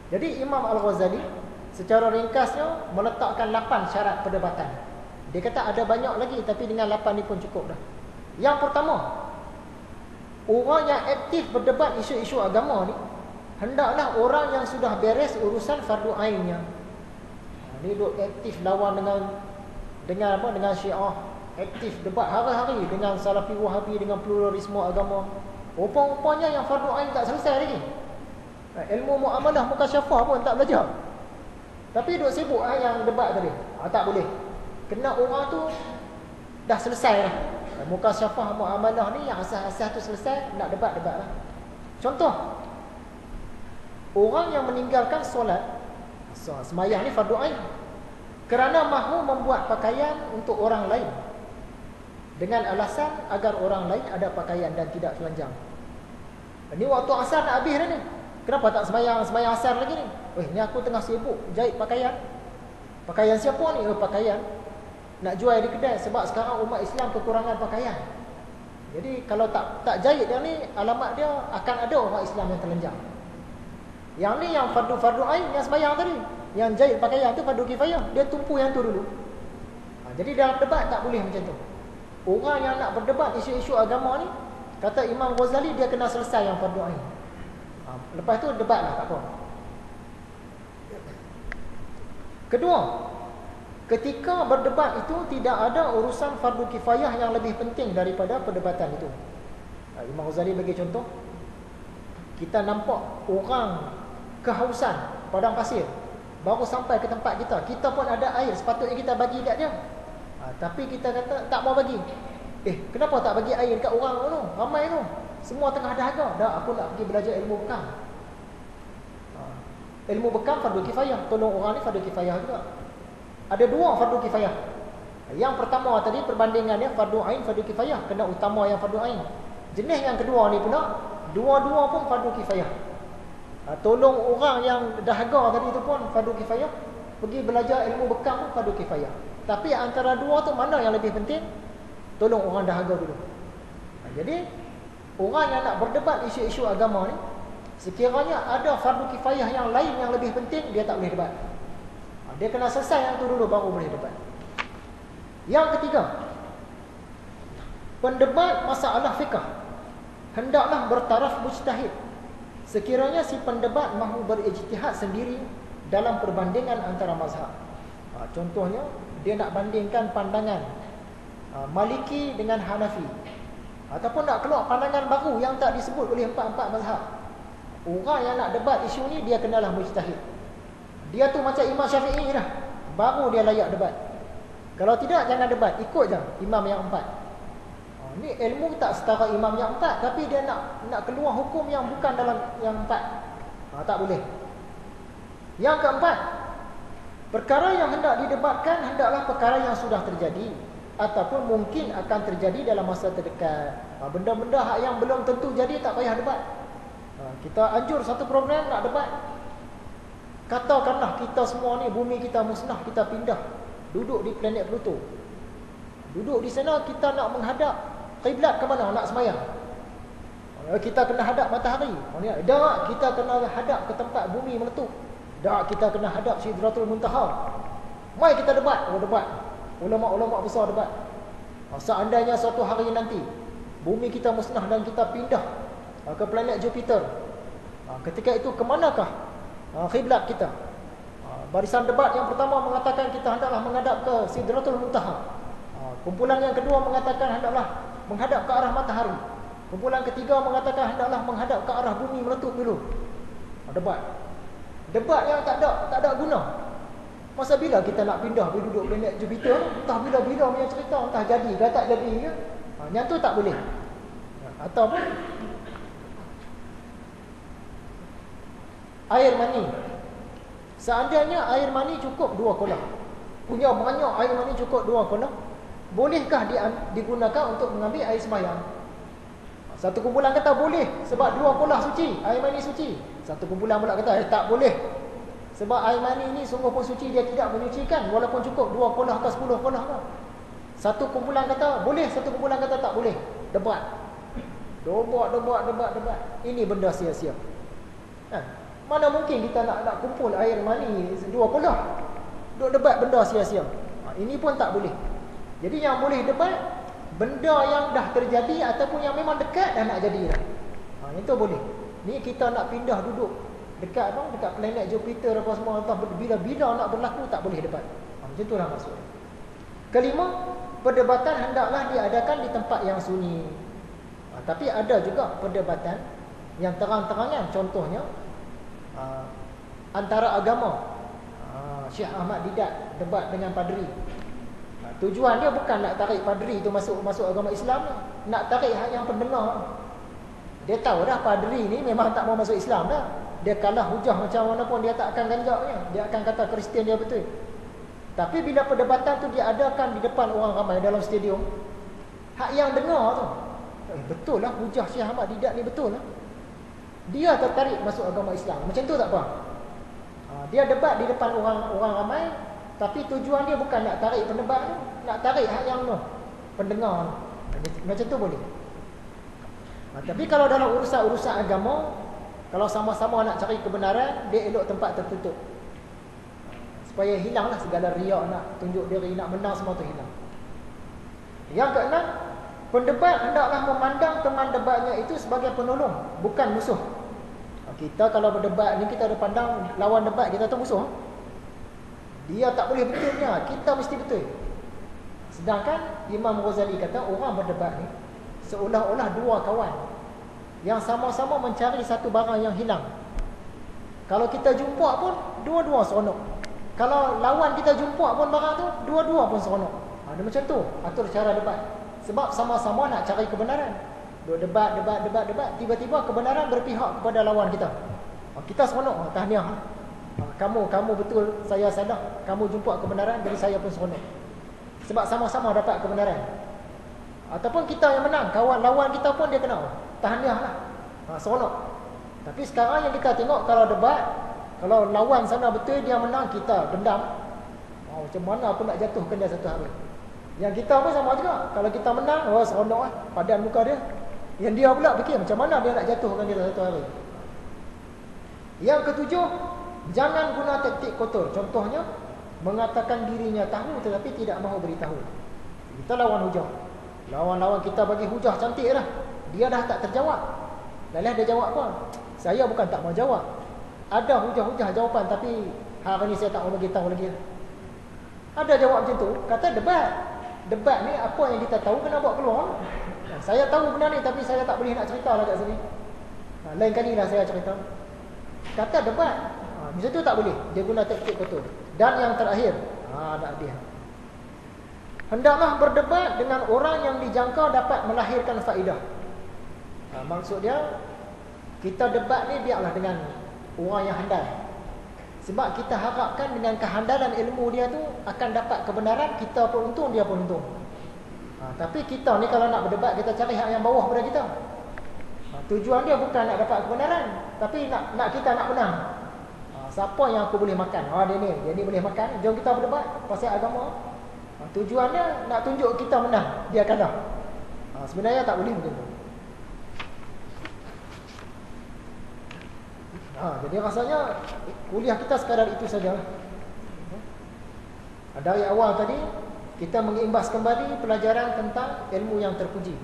Jadi Imam Al-Ghazali secara ringkasnya meletakkan 8 syarat perdebatan. Dia kata ada banyak lagi, tapi dengan 8 ni pun cukup dah. Yang pertama, orang yang aktif berdebat isu-isu agama ni hendaklah orang yang sudah beres urusan fardu ainnya. Dia duk aktif lawan dengan apa, dengan Syiah, aktif debat hari-hari dengan Salafi Wahabi, dengan pluralisme agama. Rupa-rupanya yang fardu ain tak selesai lagi. Ilmu muamalah mukasyafah pun tak belajar. Tapi duk sibuk yang debat tadi. Tak boleh. Kena orang tu dah selesai lah. Mukasyafah muamalah ni yang asas-asas tu selesai, nak debat-debat lah. Contoh, orang yang meninggalkan solat sembahyang ni fardu ain kerana mahu membuat pakaian untuk orang lain dengan alasan agar orang lain ada pakaian dan tidak telanjang. Ini waktu asar nak habis dah ni. Kenapa tak sembahyang asar lagi ni? Ni aku tengah sibuk jahit pakaian. Pakaian siapa ni? Pakaian nak jual di kedai, sebab sekarang umat Islam kekurangan pakaian. Jadi kalau tak jahit yang ni, alamat dia akan ada orang Islam yang telanjang. Yang ni yang fardu ain, yang sembahyang tadi, yang jahit pakaian tu fardu kifayah, dia tumpu yang tu dulu. Jadi dalam debat tak boleh macam tu. Orang yang nak berdebat isu-isu agama ni, kata Imam Ghazali, dia kena selesai yang fardu ain. Lepas tu debatlah, tak apa. Kedua, ketika berdebat itu tidak ada urusan fardu kifayah yang lebih penting daripada perdebatan itu. Imam Ghazali bagi contoh, kita nampak orang kehausan padang pasir, baru sampai ke tempat kita, kita pun ada air, sepatutnya kita bagi kat dia. Tapi kita kata tak mau bagi. Kenapa tak bagi air kat orang tu? Ramai tu, semua tengah dahaga. Dah, aku nak pergi belajar ilmu bekam. Ilmu bekam fardu kifayah, tolong orang ni fardu kifayah juga. Ada dua fardu kifayah. Yang pertama tadi perbandingannya fardu ain fardu kifayah, kena utama yang fardu ain. Jenis yang kedua ni pula, dua-dua pun fardu kifayah. Tolong orang yang dahaga tadi tu pun fardu kifayah, pergi belajar ilmu bekam pun fardu kifayah. Tapi antara dua tu mana yang lebih penting? Tolong orang dahaga dulu. Jadi orang yang nak berdebat isu-isu agama ni, sekiranya ada fardu kifayah yang lain yang lebih penting, dia tak boleh debat. Dia kena selesai yang tu dulu baru boleh debat. Yang ketiga, pendebat masalah fiqh hendaklah bertaraf mujtahid. Sekiranya si pendebat mahu berijtihad sendiri dalam perbandingan antara mazhab. Contohnya, dia nak bandingkan pandangan Maliki dengan Hanafi, ataupun nak keluar pandangan baru yang tak disebut oleh empat-empat mazhab. Orang yang nak debat isu ni, dia kenalah mujtahid. Dia tu macam Imam Syafi'i dah, baru dia layak debat. Kalau tidak, jangan debat, ikut je imam yang empat. Ni ilmu tak setara imam yang empat, tapi dia nak keluar hukum yang bukan dalam yang empat. Tak boleh. Yang keempat, perkara yang hendak didebatkan hendaklah perkara yang sudah terjadi ataupun mungkin akan terjadi dalam masa terdekat. Benda-benda yang belum tentu jadi tak payah debat. Kita anjur satu program nak debat, katakanlah kita semua ni, bumi kita musnah, kita pindah duduk di planet Pluto. Duduk di sana, kita nak menghadap kiblat ke mana nak sembahyang? Kita kena hadap matahari. Tak, kita kena hadap ke tempat bumi meletup. Tak, kita kena hadap Sidratul Muntaha. Mai kita debat. Debat. Ulama-ulama besar debat. Seandainya suatu hari nanti bumi kita musnah dan kita pindah ke planet Jupiter, ketika itu ke manakah kiblat kita? Barisan debat yang pertama mengatakan kita hendaklah menghadap ke Sidratul Muntaha. Kumpulan yang kedua mengatakan hendaklah menghadap ke arah matahari. Kumpulan ketiga mengatakan hendaklah menghadap ke arah bumi meletup dulu. Debat. Debat yang tak ada guna. Masa bila kita nak pindah pergi duduk planet Jupiter? Entah bila-bila punya cerita, entah jadi ke tak jadi ke. Yang tu tak boleh. Ataupun air mani. Seandainya air mani cukup 2 kolah, punya banyak air mani cukup 2 kolah, bolehkah digunakan untuk mengambil air sembahyang? Satu kumpulan kata boleh sebab 2 kolah suci, air mani suci. Satu kumpulan pula kata tak boleh sebab air mani ni sungguh pun suci, dia tidak menyucikan walaupun cukup 2 kolah ke 10 kolah ke. Satu kumpulan kata boleh, satu kumpulan kata tak boleh. Debat. Debat. Ini benda sia-sia. Mana mungkin kita nak kumpul air mani 20 duk debat benda sia-sia. Ini pun tak boleh. Jadi yang boleh debat benda yang dah terjadi ataupun yang memang dekat dah nak jadi dah. Itu boleh. Ni kita nak pindah duduk dekat planet Jupiter apa semua, entah bila-bila nak berlaku tak boleh debat. Macam itulah maksudnya. Kelima, perdebatan hendaklah diadakan di tempat yang sunyi. Tapi ada juga perdebatan yang terang-terangan, contohnya antara agama. Syekh Ahmad Didat debat dengan padri. Tujuan dia bukan nak tarik padri tu masuk agama Islam, nak tarik hak yang pendengar. Dia tahu dah padri ni memang tak mau masuk Islam dah. Dia kalah hujah macam mana pun dia tak akan ganjaknya. Dia akan kata Kristian dia betul. Tapi bila perdebatan tu diadakan di depan orang ramai dalam stadium, hak yang dengar tu, betul lah hujah Syekh Ahmad Didat ni betul lah. Dia tertarik masuk agama Islam. Macam tu tak apa. Dia debat di depan orang ramai, tapi tujuan dia bukan nak tarik pendebat tu, nak tarik hak yang pendengar. Macam tu boleh. Tapi kalau dalam urusan agama, kalau sama-sama nak cari kebenaran, dia elok tempat tertutup. Supaya hilanglah segala riak, nak tunjuk diri, nak menang, semua tu hilang. Yang keenam, pendebat hendaklah memandang teman debatnya itu sebagai penolong, bukan musuh. Kita kalau berdebat ni, kita ada pandang lawan debat kita tu musuh. Dia tak boleh betulnya, kita mesti betul. Sedangkan Imam Ghazali kata orang berdebat ni seolah-olah dua kawan yang sama-sama mencari satu barang yang hilang. Kalau kita jumpa pun dua-dua seronok. Kalau lawan kita jumpa pun barang tu, dua-dua pun seronok. Dia macam tu atur cara debat. Sebab sama-sama nak cari kebenaran. Debat, tiba-tiba kebenaran berpihak kepada lawan kita. Kita seronok, tahniah. Kamu betul, saya salah. Kamu jumpa kebenaran, jadi saya pun seronok. Sebab sama-sama dapat kebenaran. Ataupun kita yang menang, kawan lawan kita pun dia kena, tahniah lah. Seronok. Tapi sekarang yang kita tengok, kalau debat, kalau lawan sana betul dia menang, kita dendam. Macam mana aku nak jatuhkan dia satu hari. Yang kita pun sama juga. Kalau kita menang, seronok lah, padan muka dia. Yang dia pula fikir macam mana dia nak jatuhkan dia satu hari. Yang ketujuh, jangan guna taktik kotor. Contohnya, mengatakan dirinya tahu tetapi tidak mahu beritahu. Kita lawan hujah. Lawan-lawan kita bagi hujah cantik lah. Dia dah tak terjawab. Lalu dia jawab apa? Saya bukan tak mau jawab. Ada hujah-hujah jawapan, tapi hari ni saya tak mau bagi tahu lagi. Ada jawab macam tu. Kata debat. Debat ni apa yang kita tahu kena buat keluar. Saya tahu benda ni tapi saya tak boleh nak cerita lah kat sini. Lain kali lah saya cerita. Kata debat. Macam tu tak boleh. Dia guna taktik kotor. Dan yang terakhir, nak dia. Hendaklah berdebat dengan orang yang dijangka dapat melahirkan faedah. Maksud dia, kita debat ni biarlah dengan orang yang handal. Sebab kita harapkan dengan kehandalan ilmu dia tu akan dapat kebenaran, kita pun untung, dia pun untung. Tapi kita ni kalau nak berdebat, kita cari hak yang bawah pada kita. Tujuan dia bukan nak dapat kebenaran, tapi nak kita nak menang. Siapa yang aku boleh makan? Dia ni boleh makan. Jom kita berdebat pasal agama. Tujuannya nak tunjuk kita menang, dia kalah. Sebenarnya tak boleh macam tu. Jadi rasanya kuliah kita sekadar itu saja. Dari awal tadi kita mengimbas kembali pelajaran tentang ilmu yang terpuji.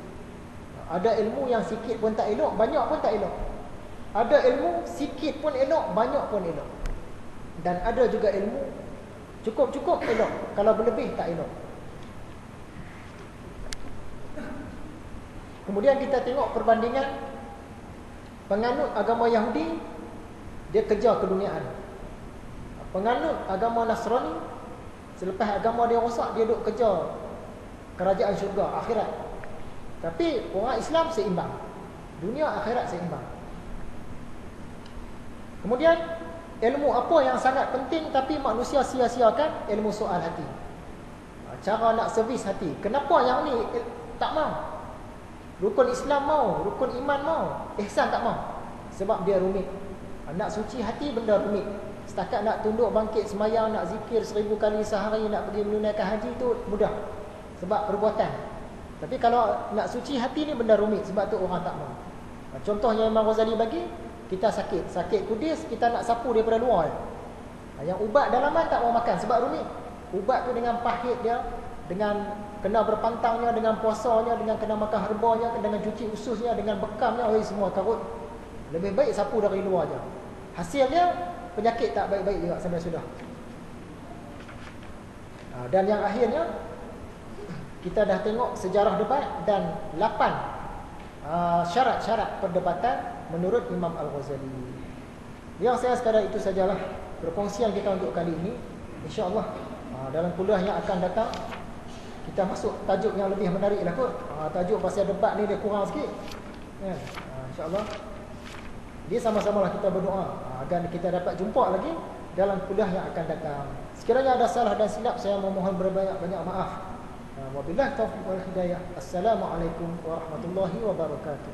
Ada ilmu yang sikit pun tak elok, banyak pun tak elok. Ada ilmu sikit pun elok, banyak pun elok. Dan ada juga ilmu cukup-cukup elok, kalau berlebih tak elok. Kemudian kita tengok perbandingan penganut agama Yahudi, dia kejar keduniaan. Penganut agama Nasrani, selepas agama dia rosak, dia duk kejar kerajaan syurga, akhirat. Tapi orang Islam seimbang. Dunia akhirat seimbang. Kemudian ilmu apa yang sangat penting tapi manusia sia-siakan? Ilmu soal hati. Cara nak servis hati. Kenapa yang ni tak mau? Rukun Islam mau, rukun iman mau, ihsan tak mau. Sebab dia rumit. Nak suci hati benda rumit. Setakat nak tunduk bangkit semayang, nak zikir 1000 kali sehari, nak pergi menunaikan haji tu mudah. Sebab perbuatan. Tapi kalau nak suci hati ni benda rumit, sebab tu orang tak mau. Contoh yang Imam Ghazali bagi, Kita sakit kudis, kita nak sapu daripada luar. Yang ubat dalaman tak mau makan sebab rumit. Ubat tu dengan pahit dia, dengan kena berpantangnya, dengan puasanya, dengan kena makan herbanya, dengan cuci ususnya, dengan bekamnya, semua karut. Lebih baik sapu dari luar je. Hasilnya penyakit tak baik-baik juga sampai sudah. Dan yang akhirnya kita dah tengok sejarah debat dan 8 syarat-syarat perdebatan menurut Imam Al-Ghazali. Yang saya sekadar itu sajalah perkongsian kita untuk kali ini. InsyaAllah dalam kuliah yang akan datang kita masuk tajuk yang lebih menarik lah kot. Tajuk pasal debat ni dia kurang sikit kan? InsyaAllah dia sama-samalah kita berdoa agar kita dapat jumpa lagi dalam kuliah yang akan datang. Sekiranya ada salah dan silap, saya memohon berbanyak-banyak maaf. Wabillahi taufiq wal hidayah. Assalamualaikum warahmatullahi wabarakatuh.